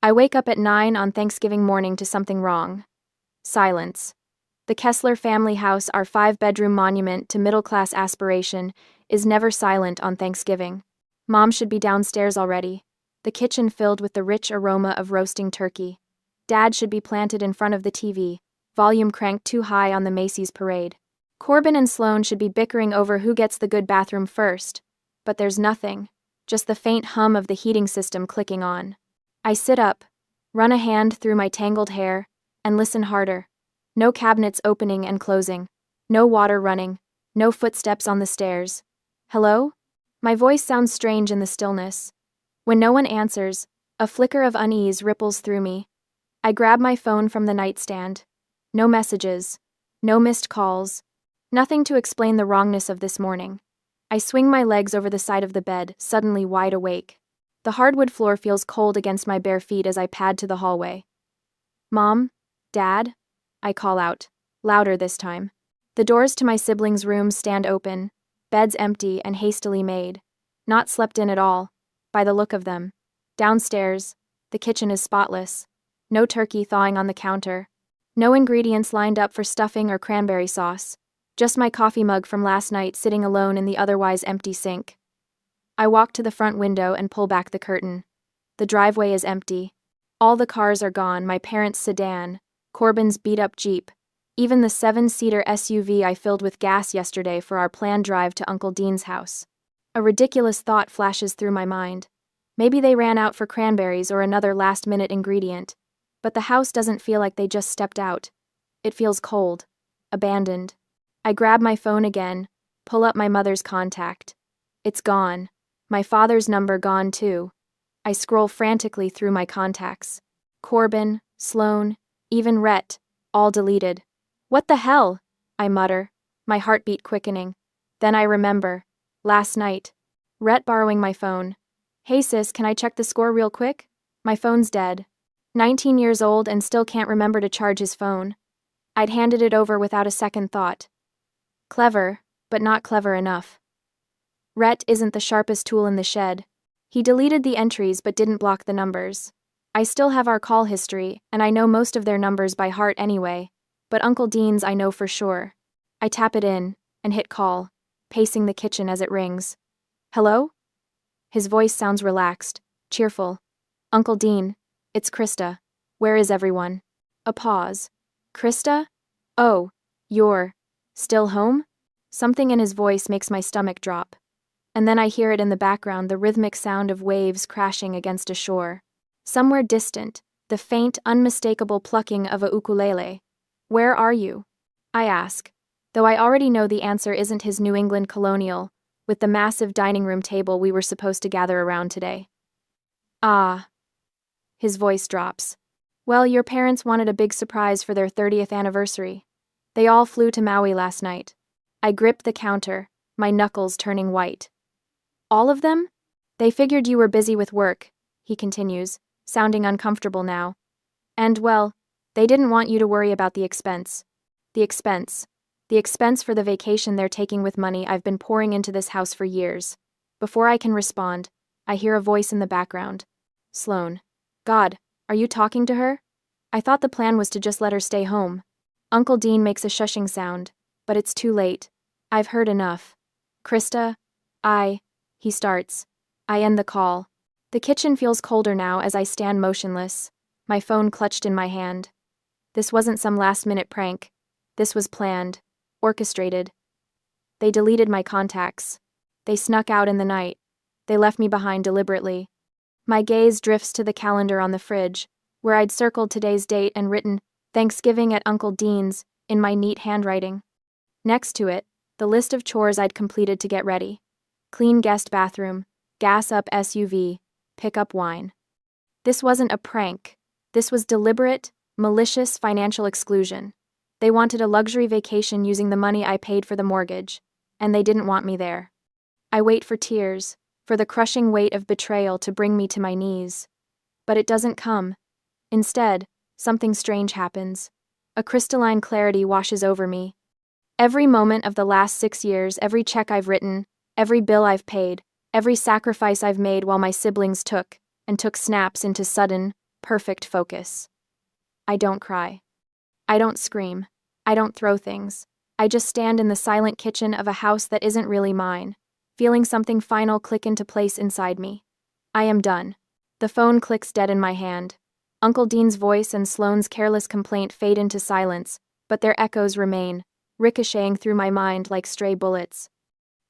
I wake up at 9 on Thanksgiving morning to something wrong. Silence. The Kessler family house, our 5-bedroom monument to middle-class aspiration, is never silent on Thanksgiving. Mom should be downstairs already, the kitchen filled with the rich aroma of roasting turkey. Dad should be planted in front of the TV, volume cranked too high on the Macy's parade. Corbin and Sloane should be bickering over who gets the good bathroom first, but there's nothing, just the faint hum of the heating system clicking on. I sit up, run a hand through my tangled hair, and listen harder. No cabinets opening and closing, no water running, no footsteps on the stairs. Hello? My voice sounds strange in the stillness. When no one answers, a flicker of unease ripples through me. I grab my phone from the nightstand. No messages, no missed calls, nothing to explain the wrongness of this morning. I swing my legs over the side of the bed, suddenly wide awake. The hardwood floor feels cold against my bare feet as I pad to the hallway. Mom? Dad? I call out, louder this time. The doors to my siblings' rooms stand open, beds empty and hastily made. Not slept in at all, by the look of them. Downstairs, the kitchen is spotless. No turkey thawing on the counter. No ingredients lined up for stuffing or cranberry sauce. Just my coffee mug from last night sitting alone in the otherwise empty sink. I walk to the front window and pull back the curtain. The driveway is empty. All the cars are gone, my parents' sedan, Corbin's beat-up Jeep, even the 7-seater SUV I filled with gas yesterday for our planned drive to Uncle Dean's house. A ridiculous thought flashes through my mind. Maybe they ran out for cranberries or another last-minute ingredient, but the house doesn't feel like they just stepped out. It feels cold, abandoned. I grab my phone again, pull up my mother's contact. It's gone. My father's number gone too. I scroll frantically through my contacts. Corbin, Sloane, even Rhett, all deleted. What the hell? I mutter, my heartbeat quickening. Then I remember. Last night. Rhett borrowing my phone. Hey sis, can I check the score real quick? My phone's dead. 19 years old and still can't remember to charge his phone. I'd handed it over without a second thought. Clever, but not clever enough. Rhett isn't the sharpest tool in the shed. He deleted the entries but didn't block the numbers. I still have our call history, and I know most of their numbers by heart anyway, but Uncle Dean's I know for sure. I tap it in, and hit call, pacing the kitchen as it rings. Hello? His voice sounds relaxed, cheerful. Uncle Dean, it's Krista. Where is everyone? A pause. Krista? Oh, you're still home? Something in his voice makes my stomach drop. And then I hear it in the background, the rhythmic sound of waves crashing against a shore. Somewhere distant, the faint, unmistakable plucking of a ukulele. Where are you? I ask, though I already know the answer isn't his New England colonial, with the massive dining room table we were supposed to gather around today. Ah. His voice drops. Well, your parents wanted a big surprise for their 30th anniversary. They all flew to Maui last night. I grip the counter, my knuckles turning white. All of them? They figured you were busy with work, he continues, sounding uncomfortable now. And, well, they didn't want you to worry about the expense. The expense. The expense for the vacation they're taking with money I've been pouring into this house for years. Before I can respond, I hear a voice in the background. Sloane. God, are you talking to her? I thought the plan was to just let her stay home. Uncle Dean makes a shushing sound, but it's too late. I've heard enough. Krista, he starts. I end the call. The kitchen feels colder now as I stand motionless, my phone clutched in my hand. This wasn't some last-minute prank. This was planned, orchestrated. They deleted my contacts. They snuck out in the night. They left me behind deliberately. My gaze drifts to the calendar on the fridge, where I'd circled today's date and written Thanksgiving at Uncle Dean's in my neat handwriting. Next to it, the list of chores I'd completed to get ready. Clean guest bathroom, gas up SUV, pick up wine. This wasn't a prank. This was deliberate, malicious financial exclusion. They wanted a luxury vacation using the money I paid for the mortgage, and they didn't want me there. I wait for tears, for the crushing weight of betrayal to bring me to my knees. But it doesn't come. Instead, something strange happens. A crystalline clarity washes over me. Every moment of the last 6 years, every check I've written, every bill I've paid, every sacrifice I've made while my siblings took snaps into sudden, Perfect focus. I don't cry. I don't scream. I don't throw things. I just stand in the silent kitchen of a house that isn't really mine, feeling something final click into place inside me. I am done. The phone clicks dead in my hand. Uncle Dean's voice and Sloane's careless complaint fade into silence, but their echoes remain, ricocheting through my mind like stray bullets.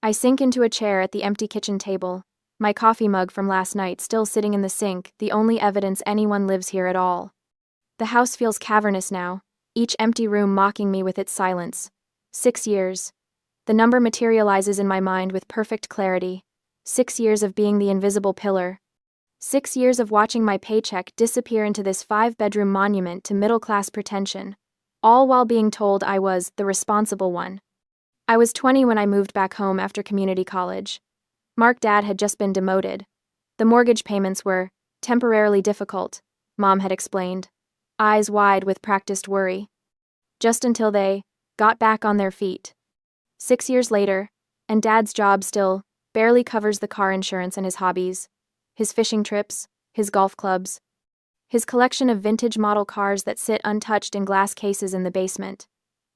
I sink into a chair at the empty kitchen table, my coffee mug from last night still sitting in the sink, the only evidence anyone lives here at all. The house feels cavernous now, each empty room mocking me with its silence. 6 years. The number materializes in my mind with perfect clarity. 6 years of being the invisible pillar. 6 years of watching my paycheck disappear into this 5-bedroom monument to middle-class pretension, all while being told I was the responsible one. I was 20 when I moved back home after community college. Mark Dad had just been demoted. The mortgage payments were temporarily difficult, Mom had explained, eyes wide with practiced worry. Just until they got back on their feet. 6 years later, and Dad's job still barely covers the car insurance and his hobbies, his fishing trips, his golf clubs, his collection of vintage model cars that sit untouched in glass cases in the basement.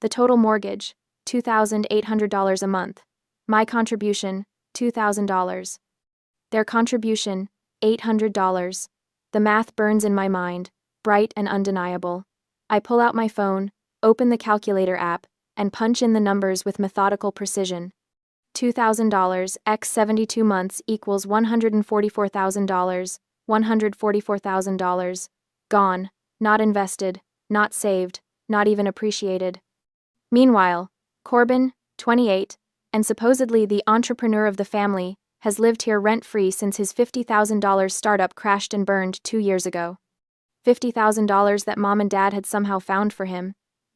The total mortgage, $2,800 a month. My contribution, $2,000. Their contribution, $800. The math burns in my mind, bright and undeniable. I pull out my phone, open the calculator app, and punch in the numbers with methodical precision. $2,000 x 72 months equals $144,000, $144,000. Gone, not invested, not saved, not even appreciated. Meanwhile, Corbin, 28, and supposedly the entrepreneur of the family, has lived here rent-free since his $50,000 startup crashed and burned 2 years ago. $50,000 that Mom and Dad had somehow found for him,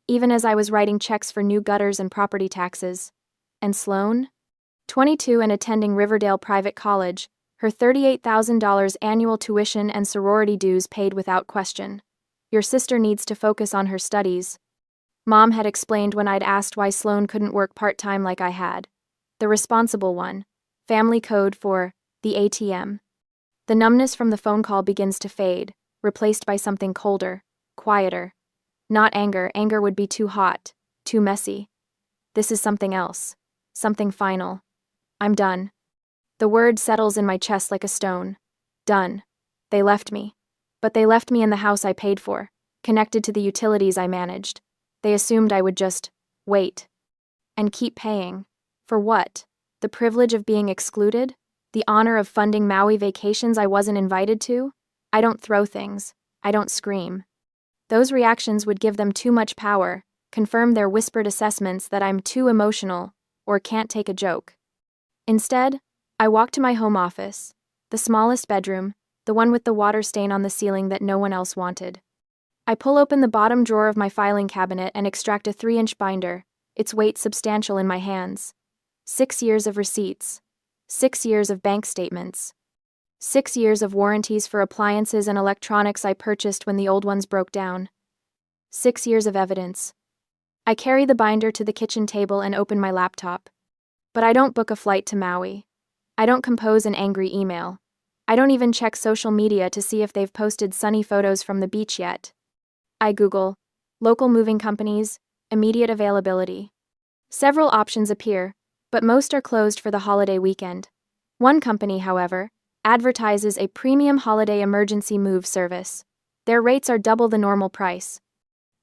even as I was writing checks for new gutters and property taxes. And Sloane? 22 and attending Riverdale Private College, her $38,000 annual tuition and sorority dues paid without question. Your sister needs to focus on her studies. Mom had explained when I'd asked why Sloane couldn't work part-time like I had. The responsible one. Family code for the ATM. The numbness from the phone call begins to fade, replaced by something colder, quieter. Not anger, anger would be too hot, too messy. This is something else, something final. I'm done. The word settles in my chest like a stone. Done. They left me. But they left me in the house I paid for, connected to the utilities I managed. They assumed I would just wait. And keep paying. For what? The privilege of being excluded? The honor of funding Maui vacations I wasn't invited to? I don't throw things. I don't scream. Those reactions would give them too much power, confirm their whispered assessments that I'm too emotional or can't take a joke. Instead, I walk to my home office, the smallest bedroom, the one with the water stain on the ceiling that no one else wanted. I pull open the bottom drawer of my filing cabinet and extract a 3-inch binder, its weight substantial in my hands. 6 years of receipts. 6 years of bank statements. 6 years of warranties for appliances and electronics I purchased when the old ones broke down. 6 years of evidence. I carry the binder to the kitchen table and open my laptop. But I don't book a flight to Maui. I don't compose an angry email. I don't even check social media to see if they've posted sunny photos from the beach yet. I Google local moving companies, immediate availability. Several options appear, but most are closed for the holiday weekend. One company, however, advertises a premium holiday emergency move service. Their rates are double the normal price.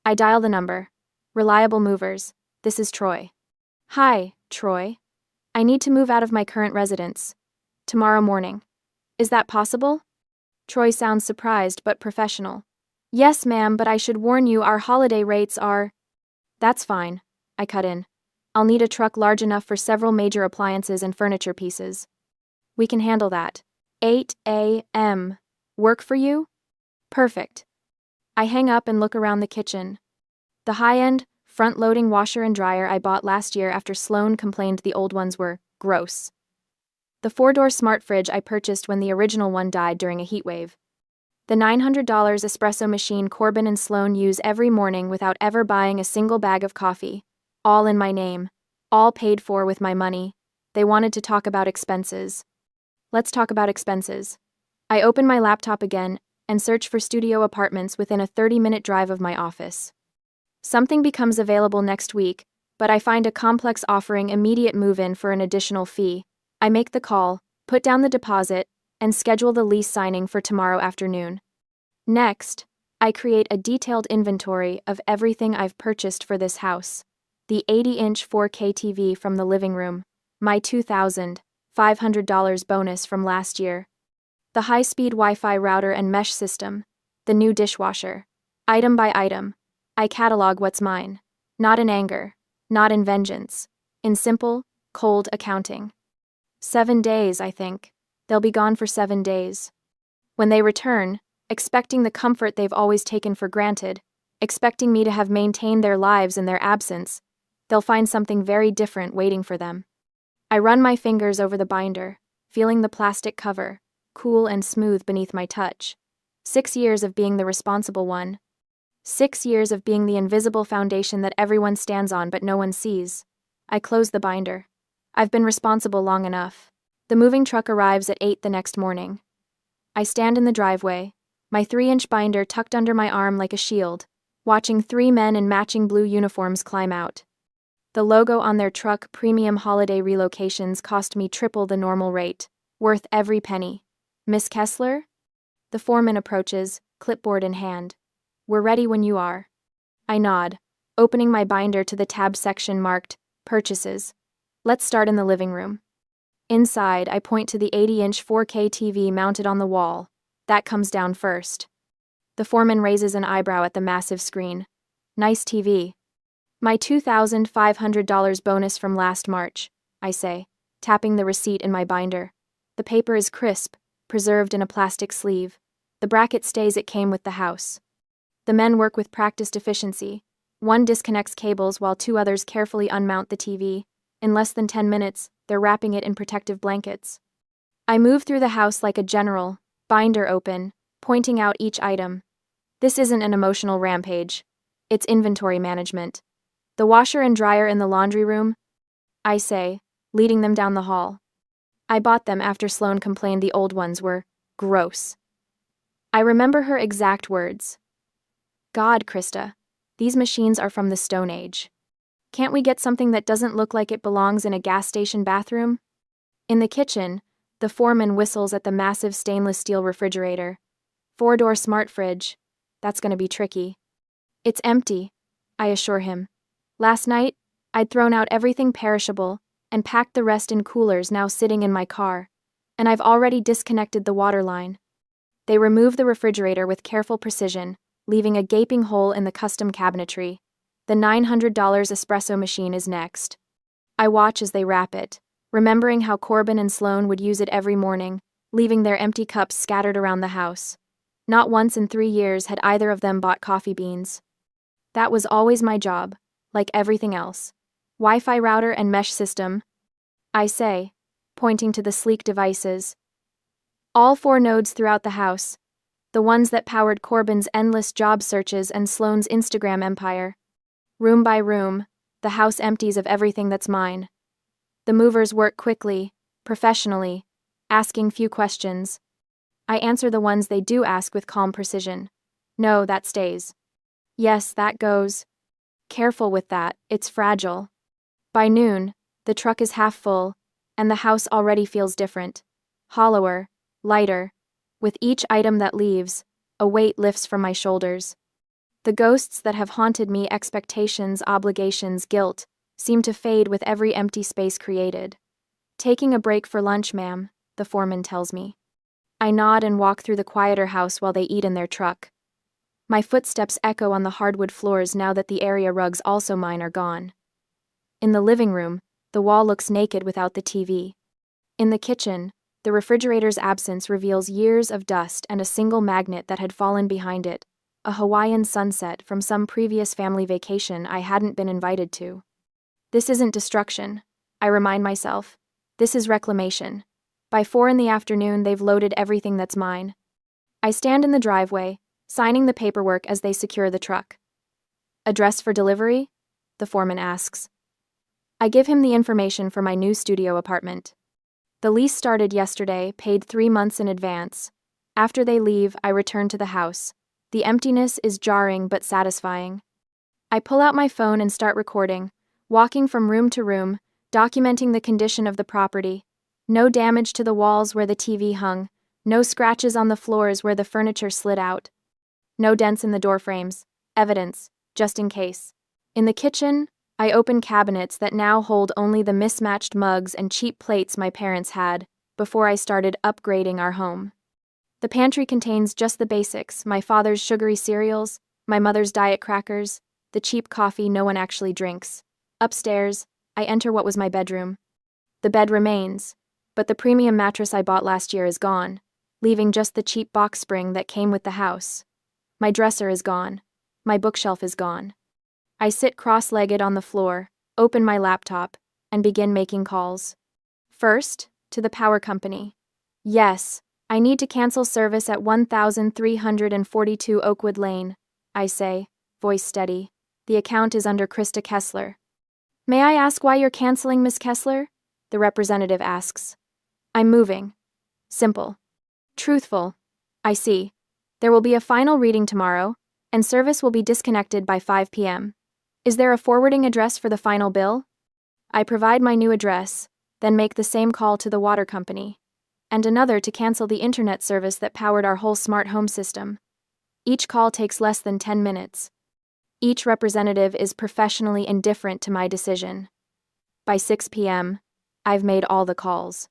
I dial the number. Reliable movers. This is Troy. Hi, Troy. I need to move out of my current residence. Tomorrow morning. Is that possible? Troy sounds surprised but professional. Yes, ma'am, but I should warn you our holiday rates are... That's fine, I cut in. I'll need a truck large enough for several major appliances and furniture pieces. We can handle that. 8 a.m. Work for you? Perfect. I hang up and look around the kitchen. The high-end, front-loading washer and dryer I bought last year after Sloane complained the old ones were gross. The 4-door smart fridge I purchased when the original one died during a heat wave. The $900 espresso machine Corbin and Sloane use every morning without ever buying a single bag of coffee. All in my name. All paid for with my money. They wanted to talk about expenses. Let's talk about expenses. I open my laptop again and search for studio apartments within a 30-minute drive of my office. Something becomes available next week, but I find a complex offering immediate move-in for an additional fee. I make the call, put down the deposit, and schedule the lease signing for tomorrow afternoon. Next, I create a detailed inventory of everything I've purchased for this house. The 80-inch 4K TV from the living room, my $2,500 bonus from last year, the high-speed Wi-Fi router and mesh system, the new dishwasher. Item by item, I catalog what's mine. Not in anger, not in vengeance, in simple, cold accounting. 7 days, I think. They'll be gone for 7 days. When they return, expecting the comfort they've always taken for granted, expecting me to have maintained their lives in their absence, they'll find something very different waiting for them. I run my fingers over the binder, feeling the plastic cover, cool and smooth beneath my touch. 6 years of being the responsible one. 6 years of being the invisible foundation that everyone stands on but no one sees. I close the binder. I've been responsible long enough. The moving truck arrives at 8 the next morning. I stand in the driveway, my 3-inch binder tucked under my arm like a shield, watching 3 men in matching blue uniforms climb out. The logo on their truck, Premium Holiday Relocations, cost me triple the normal rate, worth every penny. Miss Kessler? The foreman approaches, clipboard in hand. We're ready when you are. I nod, opening my binder to the tab section marked Purchases. Let's start in the living room. Inside, I point to the 80-inch 4K TV mounted on the wall. That comes down first. The foreman raises an eyebrow at the massive screen. Nice TV. My $2,500 bonus from last March, I say, tapping the receipt in my binder. The paper is crisp, preserved in a plastic sleeve. The bracket stays it came with the house. The men work with practiced efficiency. One disconnects cables while 2 others carefully unmount the TV. In less than 10 minutes, they're wrapping it in protective blankets. I move through the house like a general, binder open, pointing out each item. This isn't an emotional rampage. It's inventory management. The washer and dryer in the laundry room, I say, leading them down the hall. I bought them after Sloane complained the old ones were gross. I remember her exact words. God, Krista, these machines are from the Stone Age. Can't we get something that doesn't look like it belongs in a gas station bathroom? In the kitchen, the foreman whistles at the massive stainless steel refrigerator. 4-door smart fridge. That's going to be tricky. It's empty, I assure him. Last night, I'd thrown out everything perishable and packed the rest in coolers now sitting in my car, and I've already disconnected the water line. They remove the refrigerator with careful precision, leaving a gaping hole in the custom cabinetry. The $900 espresso machine is next. I watch as they wrap it, remembering how Corbin and Sloane would use it every morning, leaving their empty cups scattered around the house. Not once in 3 years had either of them bought coffee beans. That was always my job, like everything else. Wi-Fi router and mesh system, I say, pointing to the sleek devices. All 4 nodes throughout the house, the ones that powered Corbin's endless job searches and Sloane's Instagram empire. Room by room, the house empties of everything that's mine. The movers work quickly, professionally, asking few questions. I answer the ones they do ask with calm precision. No, that stays. Yes, that goes. Careful with that, it's fragile. By noon, the truck is half full, and the house already feels different. Hollower, lighter. With each item that leaves, a weight lifts from my shoulders. The ghosts that have haunted me, expectations, obligations, guilt, seem to fade with every empty space created. Taking a break for lunch, ma'am, the foreman tells me. I nod and walk through the quieter house while they eat in their truck. My footsteps echo on the hardwood floors now that the area rugs, also mine, are gone. In the living room, the wall looks naked without the TV. In the kitchen, the refrigerator's absence reveals years of dust and a single magnet that had fallen behind it, a Hawaiian sunset from some previous family vacation I hadn't been invited to. This isn't destruction, I remind myself. This is reclamation. By 4 in the afternoon, they've loaded everything that's mine. I stand in the driveway, signing the paperwork as they secure the truck. Address for delivery? The foreman asks. I give him the information for my new studio apartment. The lease started yesterday, paid 3 months in advance. After they leave, I return to the house. The emptiness is jarring but satisfying. I pull out my phone and start recording, walking from room to room, documenting the condition of the property. No damage to the walls where the TV hung, no scratches on the floors where the furniture slid out. No dents in the door frames. Evidence, just in case. In the kitchen, I open cabinets that now hold only the mismatched mugs and cheap plates my parents had before I started upgrading our home. The pantry contains just the basics: my father's sugary cereals, my mother's diet crackers, the cheap coffee no one actually drinks. Upstairs, I enter what was my bedroom. The bed remains, but the premium mattress I bought last year is gone, leaving just the cheap box spring that came with the house. My dresser is gone. My bookshelf is gone. I sit cross-legged on the floor, open my laptop, and begin making calls. First, to the power company. Yes, I need to cancel service at 1342 Oakwood Lane, I say, voice steady. The account is under Krista Kessler. May I ask why you're canceling, Miss Kessler? The representative asks. I'm moving. Simple. Truthful. I see. There will be a final reading tomorrow, and service will be disconnected by 5 p.m. Is there a forwarding address for the final bill? I provide my new address, then make the same call to the water company, and another to cancel the internet service that powered our whole smart home system. Each call takes less than 10 minutes. Each representative is professionally indifferent to my decision. By 6 p.m., I've made all the calls.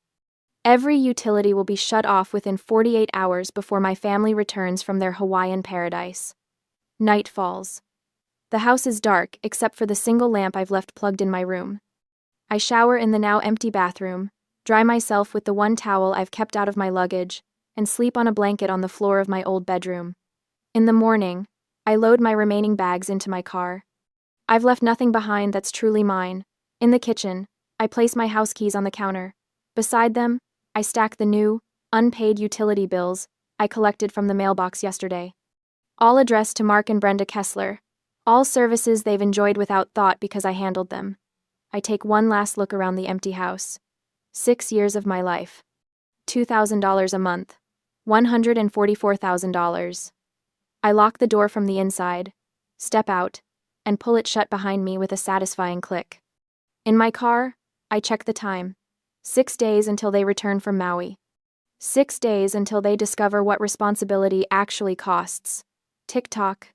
Every utility will be shut off within 48 hours before my family returns from their Hawaiian paradise. Night falls. The house is dark except for the single lamp I've left plugged in my room. I shower in the now empty bathroom, dry myself with the one towel I've kept out of my luggage, and sleep on a blanket on the floor of my old bedroom. In the morning, I load my remaining bags into my car. I've left nothing behind that's truly mine. In the kitchen, I place my house keys on the counter. Beside them, I stack the new, unpaid utility bills I collected from the mailbox yesterday. All addressed to Mark and Brenda Kessler. All services they've enjoyed without thought because I handled them. I take one last look around the empty house. 6 years of my life. $2,000 a month. $144,000. I lock the door from the inside, step out, and pull it shut behind me with a satisfying click. In my car, I check the time. 6 days until they return from Maui. 6 days until they discover what responsibility actually costs. Tick-tock,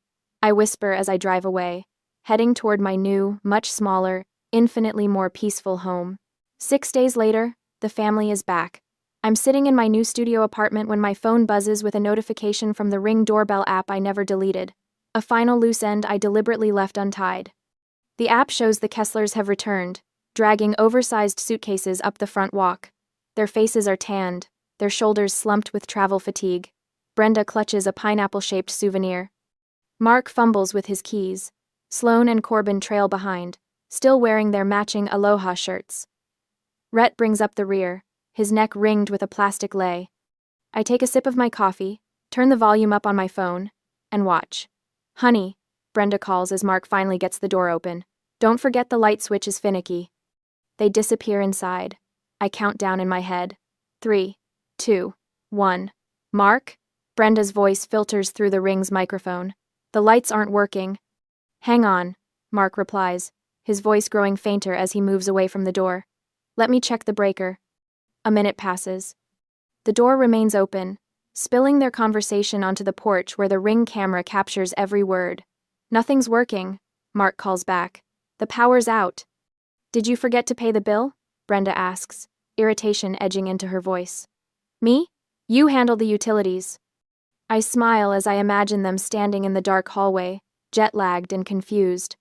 I whisper as I drive away, heading toward my new, much smaller, infinitely more peaceful home. 6 days later, the family is back. I'm sitting in my new studio apartment when my phone buzzes with a notification from the Ring doorbell app I never deleted. A final loose end I deliberately left untied. The app shows the Kesslers have returned, dragging oversized suitcases up the front walk. Their faces are tanned, their shoulders slumped with travel fatigue. Brenda clutches a pineapple-shaped souvenir. Mark fumbles with his keys. Sloan and Corbin trail behind, still wearing their matching aloha shirts. Rhett brings up the rear, his neck ringed with a plastic lei. I take a sip of my coffee, turn the volume up on my phone, and watch. Honey, Brenda calls as Mark finally gets the door open. Don't forget the light switch is finicky. They disappear inside. I count down in my head. 3, 2, 1. Mark? Brenda's voice filters through the Ring's microphone. The lights aren't working. Hang on, Mark replies, his voice growing fainter as he moves away from the door. Let me check the breaker. A minute passes. The door remains open, spilling their conversation onto the porch where the Ring camera captures every word. Nothing's working, Mark calls back. The power's out. Did you forget to pay the bill? Brenda asks, irritation edging into her voice. Me? You handle the utilities. I smile as I imagine them standing in the dark hallway, jet-lagged and confused.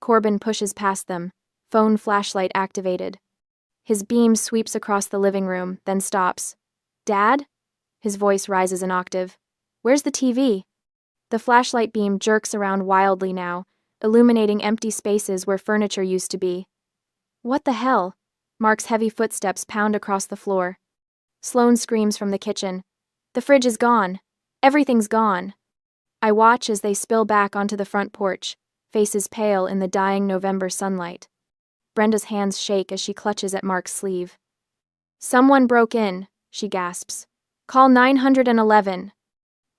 Corbin pushes past them, phone flashlight activated. His beam sweeps across the living room, then stops. Dad? His voice rises an octave. Where's the TV? The flashlight beam jerks around wildly now, illuminating empty spaces where furniture used to be. What the hell? Mark's heavy footsteps pound across the floor. Sloan screams from the kitchen. The fridge is gone. Everything's gone. I watch as they spill back onto the front porch, faces pale in the dying November sunlight. Brenda's hands shake as she clutches at Mark's sleeve. Someone broke in, she gasps. Call 911.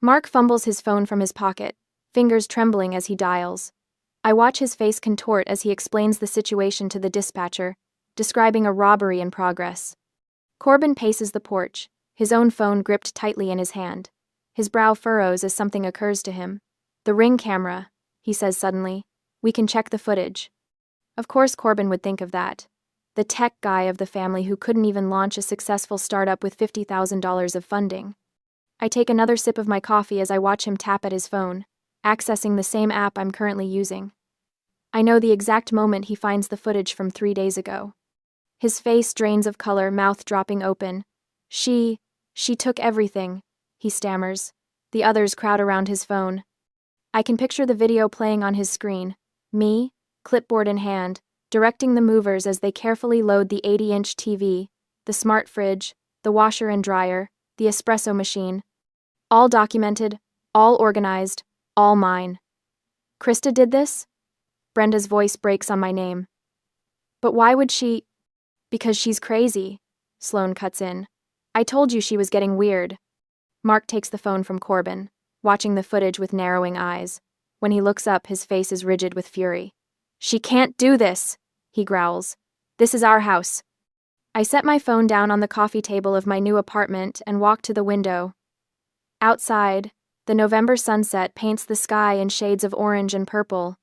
Mark fumbles his phone from his pocket, fingers trembling as he dials. I watch his face contort as he explains the situation to the dispatcher, describing a robbery in progress. Corbin paces the porch, his own phone gripped tightly in his hand. His brow furrows as something occurs to him. "The Ring camera," he says suddenly. "We can check the footage." Of course Corbin would think of that. The tech guy of the family who couldn't even launch a successful startup with $50,000 of funding. I take another sip of my coffee as I watch him tap at his phone, accessing the same app I'm currently using. I know the exact moment he finds the footage from 3 days ago. His face drains of color, mouth dropping open. She took everything," he stammers. The others crowd around his phone. I can picture the video playing on his screen. Me, clipboard in hand, directing the movers as they carefully load the 80-inch TV, the smart fridge, the washer and dryer, the espresso machine. All documented, all organized, all mine. "Krista did this?" Brenda's voice breaks on my name. "But why would she?" "Because she's crazy," Sloane cuts in. "I told you she was getting weird." Mark takes the phone from Corbin, watching the footage with narrowing eyes. When he looks up, his face is rigid with fury. "She can't do this," he growls. "This is our house." I set my phone down on the coffee table of my new apartment and walk to the window. Outside, the November sunset paints the sky in shades of orange and purple.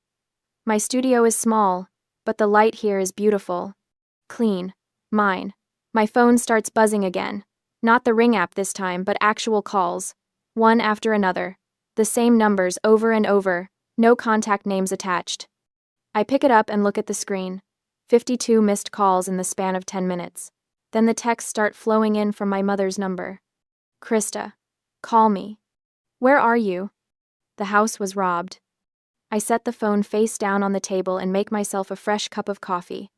My studio is small, but the light here is beautiful. Clean. Mine. My phone starts buzzing again. Not the Ring app this time, but actual calls. One after another. The same numbers over and over, no contact names attached. I pick it up and look at the screen. 52 missed calls in the span of 10 minutes. Then the texts start flowing in from my mother's number. "Krista, call me. Where are you?" The house was robbed. I set the phone face down on the table and make myself a fresh cup of coffee.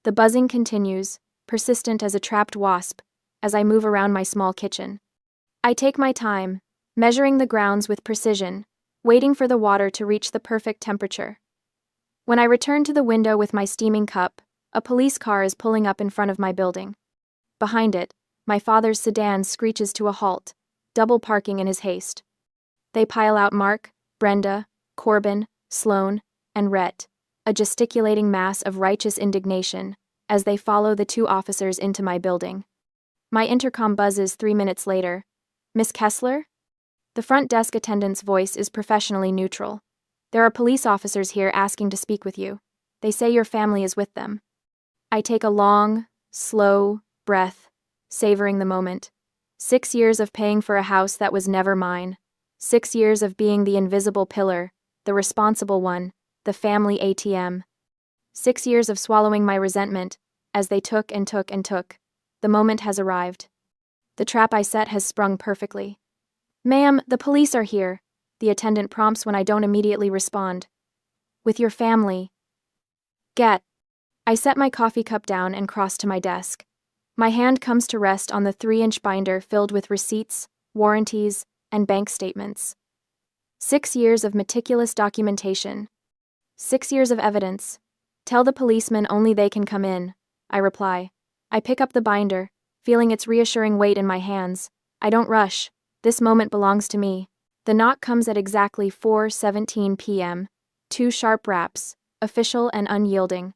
The buzzing continues, persistent as a trapped wasp, as I move around my small kitchen. I take my time, measuring the grounds with precision, waiting for the water to reach the perfect temperature. When I return to the window with my steaming cup, a police car is pulling up in front of my building. Behind it, my father's sedan screeches to a halt, double parking in his haste. They pile out Mark, Brenda, Corbin, Sloane, and Rhett, a gesticulating mass of righteous indignation, as they follow the 2 officers into my building. My intercom buzzes 3 minutes later. "Miss Kessler?" The front desk attendant's voice is professionally neutral. "There are police officers here asking to speak with you. They say your family is with them." I take a long, slow breath, savoring the moment. 6 years of paying for a house that was never mine. 6 years of being the invisible pillar, the responsible one, the family ATM. 6 years of swallowing my resentment, as they took and took and took. The moment has arrived. The trap I set has sprung perfectly. "Ma'am, the police are here," the attendant prompts when I don't immediately respond. "With your family." "Get." I set my coffee cup down and cross to my desk. My hand comes to rest on the 3-inch binder filled with receipts, warranties, and bank statements. 6 years of meticulous documentation. 6 years of evidence. "Tell the policemen only they can come in," I reply. I pick up the binder, feeling its reassuring weight in my hands. I don't rush. This moment belongs to me. The knock comes at exactly 4:17 p.m. 2 sharp raps, official and unyielding.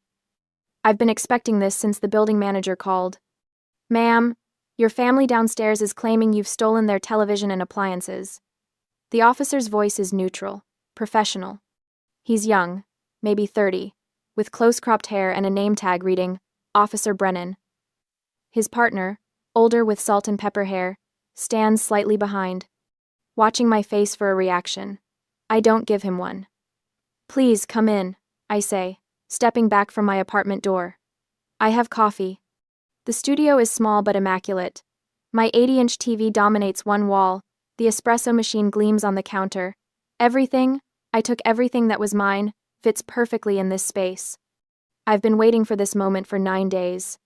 I've been expecting this since the building manager called. "Ma'am, your family downstairs is claiming you've stolen their television and appliances." The officer's voice is neutral, professional. He's young, maybe 30, with close-cropped hair and a name tag reading, Officer Brennan. His partner, older with salt and pepper hair, stands slightly behind, watching my face for a reaction. I don't give him one. "Please come in," I say, stepping back from my apartment door. "I have coffee." The studio is small but immaculate. My 80-inch TV dominates one wall, the espresso machine gleams on the counter. Everything, I took everything that was mine, fits perfectly in this space. I've been waiting for this moment for 9 days.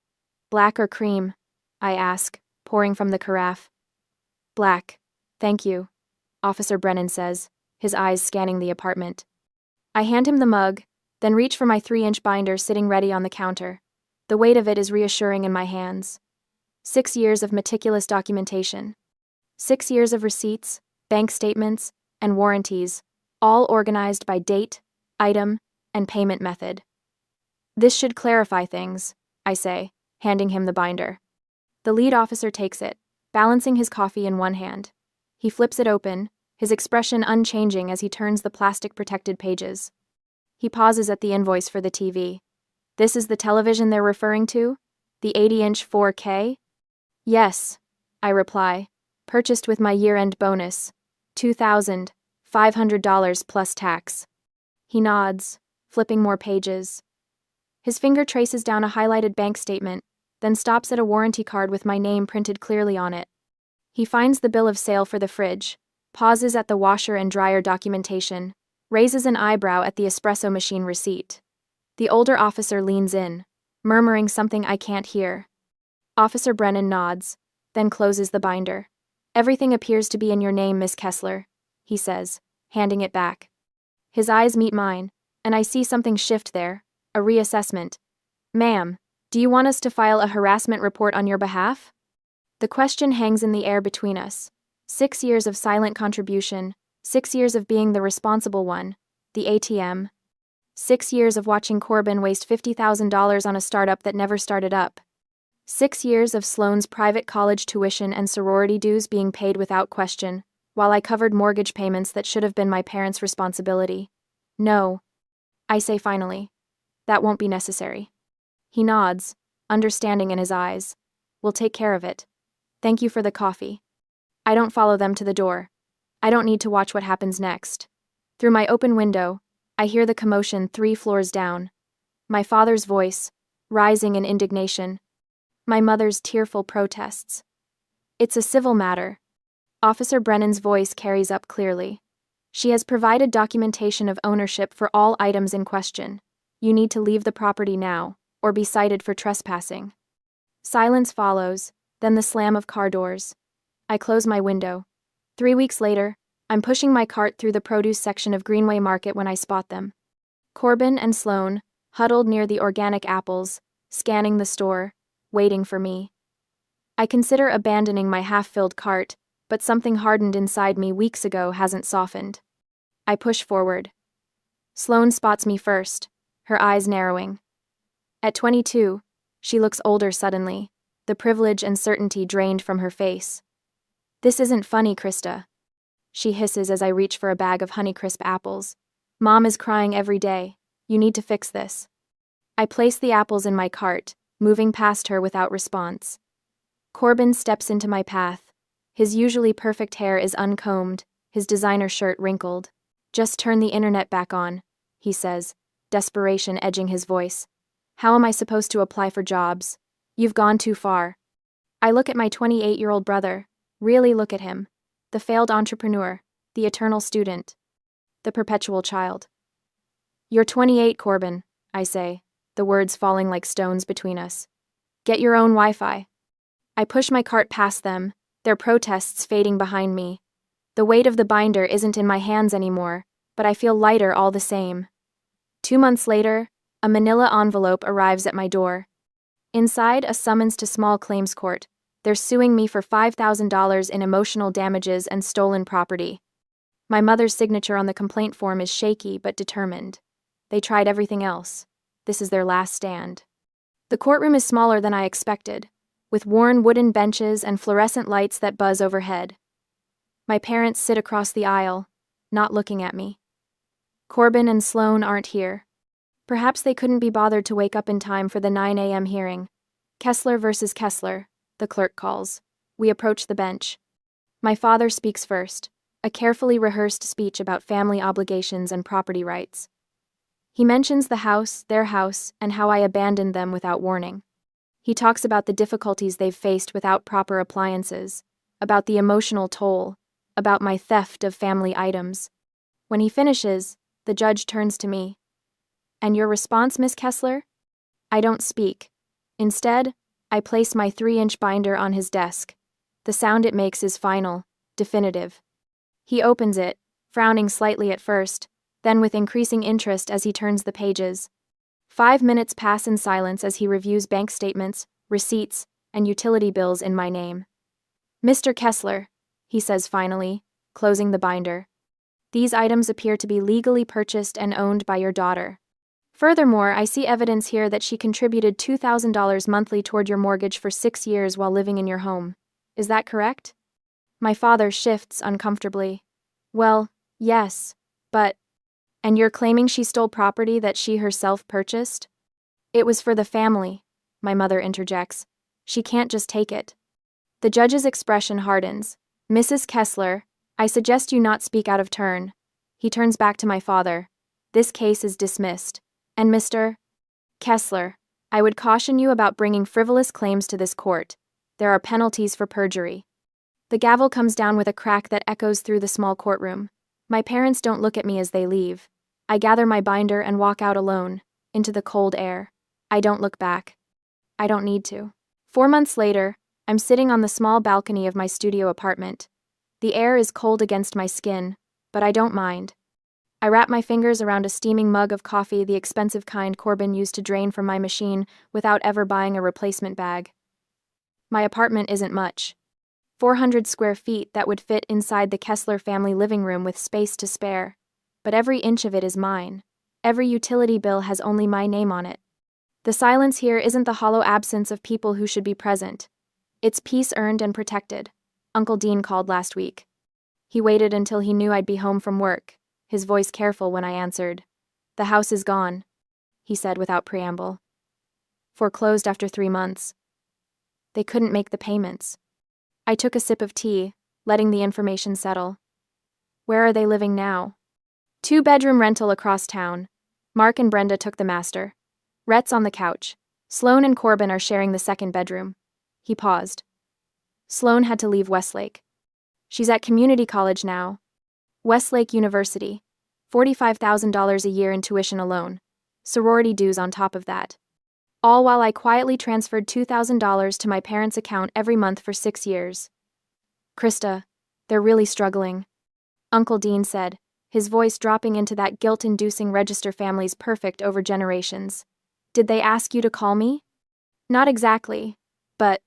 "Black or cream?" I ask, pouring from the carafe. "Black, thank you," Officer Brennan says, his eyes scanning the apartment. I hand him the mug, then reach for my 3-inch binder sitting ready on the counter. The weight of it is reassuring in my hands. 6 years of meticulous documentation. 6 years of receipts, bank statements, and warranties, all organized by date, item, and payment method. This should clarify things, I say, handing him the binder. The lead officer takes it, balancing his coffee in one hand. He flips it open, his expression unchanging as he turns the plastic-protected pages. He pauses at the invoice for the TV. This is the television they're referring to? The 80-inch 4K? Yes, I reply, purchased with my year-end bonus, $2,500 plus tax. He nods, flipping more pages. His finger traces down a highlighted bank statement, then stops at a warranty card with my name printed clearly on it. He finds the bill of sale for the fridge, pauses at the washer and dryer documentation, raises an eyebrow at the espresso machine receipt. The older officer leans in, murmuring something I can't hear. Officer Brennan nods, then closes the binder. Everything appears to be in your name, Miss Kessler, he says, handing it back. His eyes meet mine, and I see something shift there, a reassessment. Ma'am, do you want us to file a harassment report on your behalf? The question hangs in the air between us. 6 years of silent contribution, 6 years of being the responsible one, the ATM. 6 years of watching Corbin waste $50,000 on a startup that never started up. 6 years of Sloane's private college tuition and sorority dues being paid without question, while I covered mortgage payments that should have been my parents' responsibility. No, I say finally. That won't be necessary. He nods, understanding in his eyes. We'll take care of it. Thank you for the coffee. I don't follow them to the door. I don't need to watch what happens next. Through my open window, I hear the commotion 3 floors down. My father's voice, rising in indignation. My mother's tearful protests. It's a civil matter. Officer Brennan's voice carries up clearly. She has provided documentation of ownership for all items in question. You need to leave the property now, or be cited for trespassing. Silence follows, then the slam of car doors. I close my window. 3 weeks later, I'm pushing my cart through the produce section of Greenway Market when I spot them. Corbin and Sloane, huddled near the organic apples, scanning the store, waiting for me. I consider abandoning my half-filled cart, but something hardened inside me weeks ago hasn't softened. I push forward. Sloane spots me first, her eyes narrowing. At 22, she looks older suddenly, the privilege and certainty drained from her face. This isn't funny, Krista. She hisses as I reach for a bag of Honeycrisp apples. Mom is crying every day. You need to fix this. I place the apples in my cart, moving past her without response. Corbin steps into my path. His usually perfect hair is uncombed, his designer shirt wrinkled. Just turn the internet back on, he says, desperation edging his voice. How am I supposed to apply for jobs? You've gone too far. I look at my 28-year-old brother, really look at him. The failed entrepreneur, the eternal student, the perpetual child. You're 28, Corbin, I say, the words falling like stones between us. Get your own Wi-Fi. I push my cart past them, their protests fading behind me. The weight of the binder isn't in my hands anymore, but I feel lighter all the same. 2 months later, a manila envelope arrives at my door. Inside, a summons to small claims court. They're suing me for $5,000 in emotional damages and stolen property. My mother's signature on the complaint form is shaky but determined. They tried everything else. This is their last stand. The courtroom is smaller than I expected, with worn wooden benches and fluorescent lights that buzz overhead. My parents sit across the aisle, not looking at me. Corbin and Sloane aren't here. Perhaps they couldn't be bothered to wake up in time for the 9 a.m. hearing. Kessler versus Kessler, the clerk calls. We approach the bench. My father speaks first, a carefully rehearsed speech about family obligations and property rights. He mentions the house, their house, and how I abandoned them without warning. He talks about the difficulties they've faced without proper appliances, about the emotional toll, about my theft of family items. When he finishes, the judge turns to me. And your response, Miss Kessler? I don't speak. Instead, I place my 3-inch binder on his desk. The sound it makes is final, definitive. He opens it, frowning slightly at first, then with increasing interest as he turns the pages. 5 minutes pass in silence as he reviews bank statements, receipts, and utility bills in my name. Mr. Kessler, he says finally, closing the binder. These items appear to be legally purchased and owned by your daughter. Furthermore, I see evidence here that she contributed $2,000 monthly toward your mortgage for 6 years while living in your home. Is that correct? My father shifts uncomfortably. Well, yes, but... And you're claiming she stole property that she herself purchased? It was for the family, my mother interjects. She can't just take it. The judge's expression hardens. Mrs. Kessler, I suggest you not speak out of turn. He turns back to my father. This case is dismissed. And Mr. Kessler, I would caution you about bringing frivolous claims to this court. There are penalties for perjury. The gavel comes down with a crack that echoes through the small courtroom. My parents don't look at me as they leave. I gather my binder and walk out alone, into the cold air. I don't look back. I don't need to. 4 months later, I'm sitting on the small balcony of my studio apartment. The air is cold against my skin, but I don't mind. I wrap my fingers around a steaming mug of coffee, the expensive kind Corbin used to drain from my machine without ever buying a replacement bag. My apartment isn't much. 400 square feet that would fit inside the Kessler family living room with space to spare. But every inch of it is mine. Every utility bill has only my name on it. The silence here isn't the hollow absence of people who should be present. It's peace earned and protected. Uncle Dean called last week. He waited until he knew I'd be home from work, his voice careful when I answered. The house is gone, he said without preamble. Foreclosed after 3 months. They couldn't make the payments. I took a sip of tea, letting the information settle. Where are they living now? 2-bedroom rental across town. Mark and Brenda took the master. Rhett's on the couch. Sloan and Corbin are sharing the 2nd bedroom. He paused. Sloan had to leave Westlake. She's at community college now. Westlake University. $45,000 a year in tuition alone. Sorority dues on top of that. All while I quietly transferred $2,000 to my parents' account every month for 6 years. Krista, they're really struggling, Uncle Dean said, his voice dropping into that guilt-inducing register family's perfect over generations. Did they ask you to call me? Not exactly, but...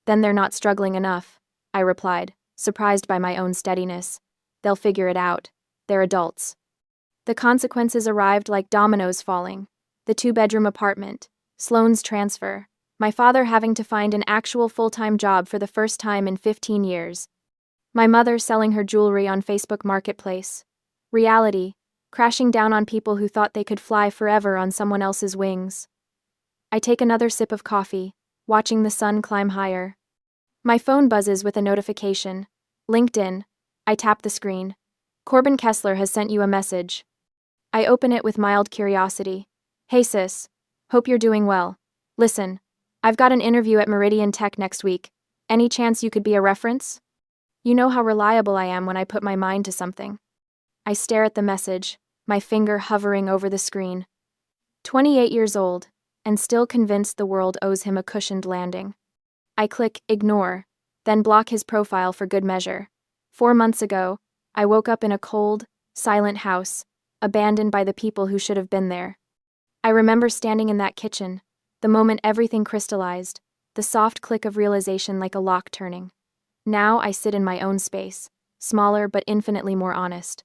Then they're not struggling enough, I replied, surprised by my own steadiness. They'll figure it out. They're adults. The consequences arrived like dominoes falling. The 2-bedroom apartment, Sloan's transfer, my father having to find an actual full-time job for the first time in 15 years. My mother selling her jewelry on Facebook Marketplace. Reality, crashing down on people who thought they could fly forever on someone else's wings. I take another sip of coffee, watching the sun climb higher. My phone buzzes with a notification. LinkedIn. I tap the screen. Corbin Kessler has sent you a message. I open it with mild curiosity. Hey sis, hope you're doing well. Listen, I've got an interview at Meridian Tech next week. Any chance you could be a reference? You know how reliable I am when I put my mind to something. I stare at the message, my finger hovering over the screen. 28 years old, and still convinced the world owes him a cushioned landing. I click ignore, then block his profile for good measure. 4 months ago, I woke up in a cold, silent house, abandoned by the people who should have been there. I remember standing in that kitchen, the moment everything crystallized, the soft click of realization like a lock turning. Now I sit in my own space, smaller but infinitely more honest.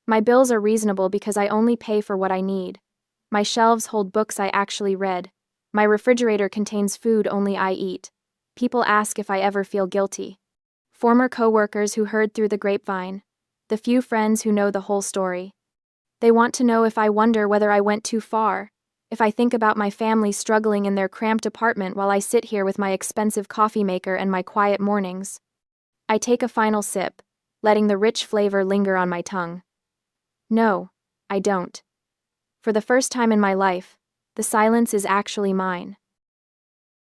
My bills are reasonable because I only pay for what I need. My shelves hold books I actually read. My refrigerator contains food only I eat. People ask if I ever feel guilty. Former co-workers who heard through the grapevine. The few friends who know the whole story. They want to know if I wonder whether I went too far, if I think about my family struggling in their cramped apartment while I sit here with my expensive coffee maker and my quiet mornings. I take a final sip, letting the rich flavor linger on my tongue. No, I don't. For the first time in my life, the silence is actually mine.